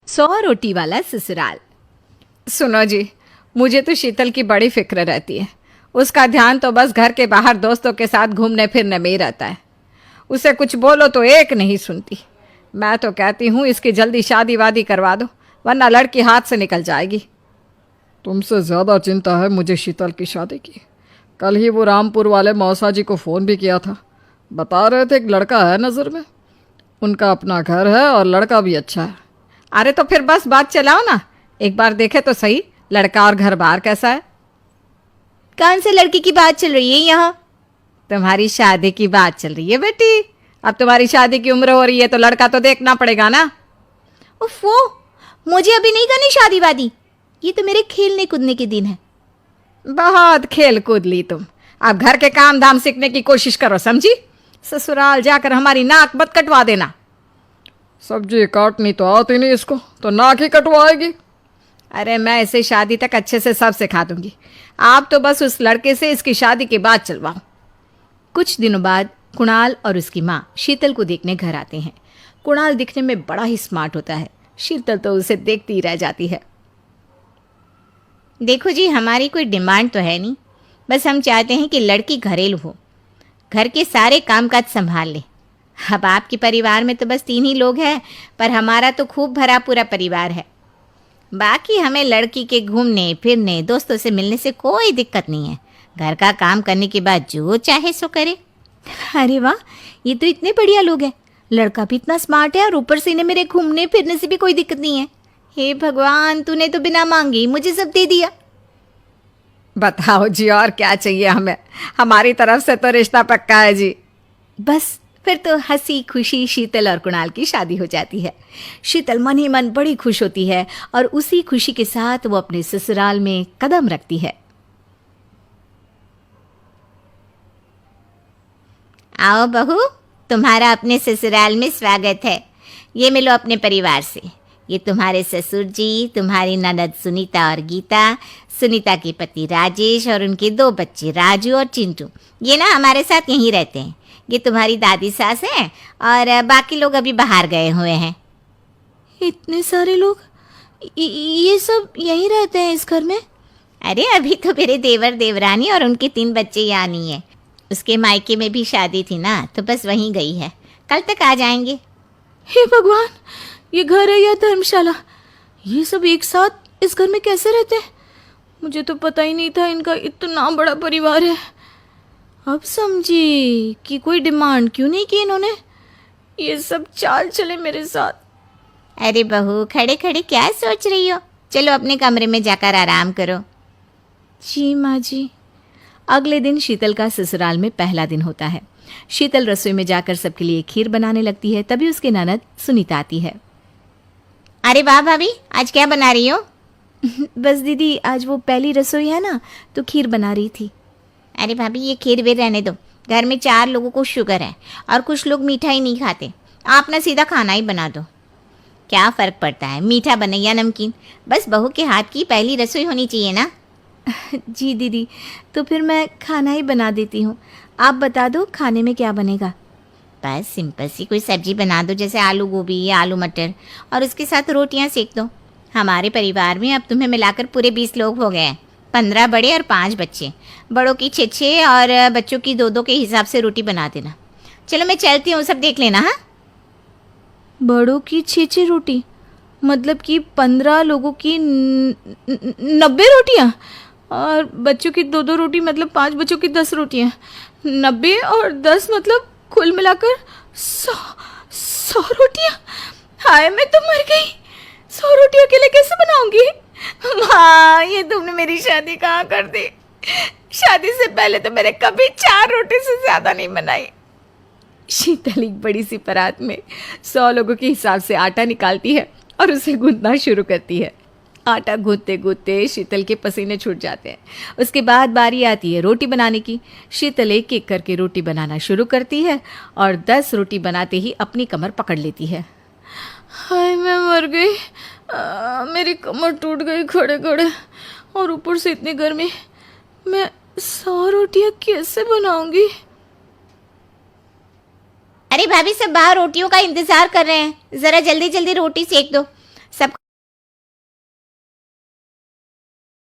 100 रोटी वाला ससुराल। सुनो जी, मुझे तो शीतल की बड़ी फिक्र रहती है। उसका ध्यान तो बस घर के बाहर दोस्तों के साथ घूमने फिरने में ही रहता है। उसे कुछ बोलो तो एक नहीं सुनती। मैं तो कहती हूँ इसकी जल्दी शादी वादी करवा दो, वरना लड़की हाथ से निकल जाएगी। तुमसे ज़्यादा चिंता है मुझे शीतल की शादी की। कल ही वो रामपुर वाले मौसा जी को फ़ोन भी किया था। बता रहे थे एक लड़का है नज़र में। उनका अपना घर है और लड़का भी अच्छा है। अरे तो फिर बस बात चलाओ ना, एक बार देखे तो सही लड़का और घर बार कैसा है। कौन से लड़की की बात चल रही है यहाँ? तुम्हारी शादी की बात चल रही है बेटी। अब तुम्हारी शादी की उम्र हो रही है तो लड़का तो देखना पड़ेगा ना। उफ़ो, मुझे अभी नहीं करनी शादी वादी। ये तो मेरे खेलने कूदने के दिन है। बहुत खेल कूद ली तुम। अब घर के काम धाम सीखने की कोशिश करो, समझी? ससुराल जाकर हमारी नाक मत कटवा देना। सब्जी काटनी तो आती नहीं इसको, तो नाक ही कटवाएगी। अरे मैं इसे शादी तक अच्छे से सब सिखा दूंगी। आप तो बस उस लड़के से इसकी शादी की बात चलवाओ। कुछ दिनों बाद कुणाल और उसकी माँ शीतल को देखने घर आते हैं। कुणाल दिखने में बड़ा ही स्मार्ट होता है। शीतल तो उसे देखती ही रह जाती है। देखो जी, हमारी कोई डिमांड तो है नहीं, बस हम चाहते हैं कि लड़की घरेलू हो, घर के सारे कामकाज संभाल ले। अब आपके परिवार में तो बस 3 ही लोग हैं, पर हमारा तो खूब भरा पूरा परिवार है। बाकी हमें लड़की के घूमने फिरने दोस्तों से मिलने से कोई दिक्कत नहीं है। घर का काम करने के बाद जो चाहे सो करे। अरे वाह, ये तो इतने बढ़िया लोग हैं। लड़का भी इतना स्मार्ट है और ऊपर से इन्हें मेरे घूमने फिरने से भी कोई दिक्कत नहीं है। हे भगवान, तूने तो बिना मांगे ही मुझे सब दे दिया। बताओ जी, और क्या चाहिए हमें? हमारी तरफ से तो रिश्ता पक्का है जी। बस फिर तो हंसी खुशी शीतल और कुणाल की शादी हो जाती है। शीतल मन ही मन बड़ी खुश होती है और उसी खुशी के साथ वो अपने ससुराल में कदम रखती है। आओ बहू, तुम्हारा अपने ससुराल में स्वागत है। ये मिलो अपने परिवार से। ये तुम्हारे ससुर जी, तुम्हारी ननद सुनीता और गीता, सुनीता के पति राजेश और उनके 2 बच्चे राजू और चिंटू। ये ना हमारे साथ यहीं रहते हैं। ये तुम्हारी दादी सास हैं और बाकी लोग अभी बाहर गए हुए हैं। इतने सारे लोग, ये सब यहीं रहते हैं इस घर में? अरे अभी तो मेरे देवर देवरानी और उनके 3 बच्चे यहाँ नहीं है। उसके मायके में भी शादी थी ना, तो बस वहीं गई है। कल तक आ जाएंगे। हे भगवान, ये घर है या धर्मशाला? ये सब एक साथ इस घर में कैसे रहते हैं? मुझे तो पता ही नहीं था इनका इतना बड़ा परिवार है। अब समझी कि कोई डिमांड क्यों नहीं की इन्होंने। ये सब चाल चले मेरे साथ। अरे बहू, खड़े खड़े क्या सोच रही हो? चलो अपने कमरे में जाकर आराम करो। जी माँ जी। अगले दिन शीतल का ससुराल में पहला दिन होता है। शीतल रसोई में जाकर सबके लिए खीर बनाने लगती है। तभी उसकी ननद सुनीता आती है। अरे वाह भाभी, आज क्या बना रही हो? बस दीदी, आज वो पहली रसोई है ना, तो खीर बना रही थी। अरे भाभी, ये खीर वीर रहने दो। घर में 4 लोगों को शुगर है और कुछ लोग मीठा ही नहीं खाते। आप ना सीधा खाना ही बना दो। क्या फ़र्क पड़ता है, मीठा बने या नमकीन? बस बहू के हाथ की पहली रसोई होनी चाहिए ना। जी दीदी, तो फिर मैं खाना ही बना देती हूँ। आप बता दो खाने में क्या बनेगा? बस सिंपल सी कोई सब्जी बना दो, जैसे आलू गोभी या आलू मटर, और उसके साथ रोटियां सेक दो। हमारे परिवार में अब तुम्हें मिलाकर पूरे 20 लोग हो गए हैं। 15 बड़े और 5 बच्चे। बड़ों की 6 और बच्चों की 2 के हिसाब से रोटी बना देना। चलो मैं चलती हूँ, सब देख लेना। हाँ, बड़ों की 6 रोटी मतलब कि 15 लोगों की 90 रोटियाँ, और बच्चों की 2 रोटी मतलब 5 बच्चों की 10 रोटियाँ। 90 और 10 मतलब कुल मिलाकर 100 रोटियाँ। हाय, मैं तो मर गई। 100 रोटी अकेले कैसे बनाऊंगी? माँ, ये तुमने मेरी शादी कहाँ कर दी? शादी से पहले तो मैंने कभी 4 रोटी से ज़्यादा नहीं बनाई। शीतल एक बड़ी सी परात में 100 लोगों के हिसाब से आटा निकालती है और उसे गूंथना शुरू करती है। आटा गूंथते गूंथते शीतल के पसीने छूट जाते हैं। उसके बाद बारी आती है रोटी बनाने की। शीतल एक एक करके रोटी बनाना शुरू करती है और 10 रोटी बनाते ही अपनी कमर पकड़ लेती है। हाय, मैं मर गई। मेरी कमर टूट गई खड़े खड़े, और ऊपर से इतनी गर्मी। मैं 100 रोटियां कैसे बनाऊंगी? अरे भाभी, सब बाहर रोटियों का इंतजार कर रहे हैं। ज़रा जल्दी जल्दी रोटी सेक दो। सब